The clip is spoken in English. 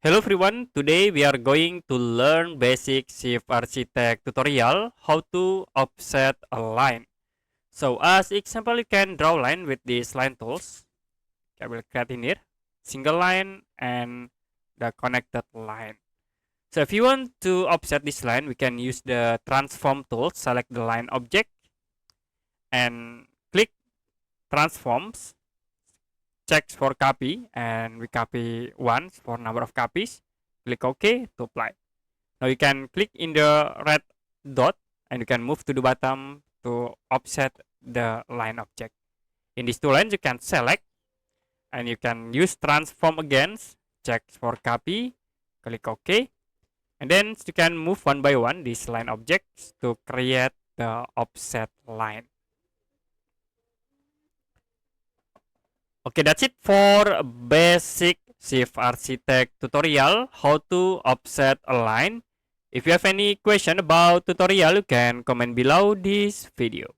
Hello everyone, today we are going to learn basic Shift Architect tutorial how to offset a line. So as example you can draw line with these line tools. I will create in here single line and the connected line. So if you want to offset this line, we can use the transform tool, select the line object and click transforms, checks for copy and we copy once for number of copies, click OK to apply. Now you can click in the red dot and you can move to the bottom to offset the line object. In these two lines you can select and you can use transform again, check for copy, click OK, and then you can move one by one these line objects to create the offset line. Okay, that's it for basic Shift Architect tutorial how to offset a line. If you have any question about tutorial, you can comment below this video.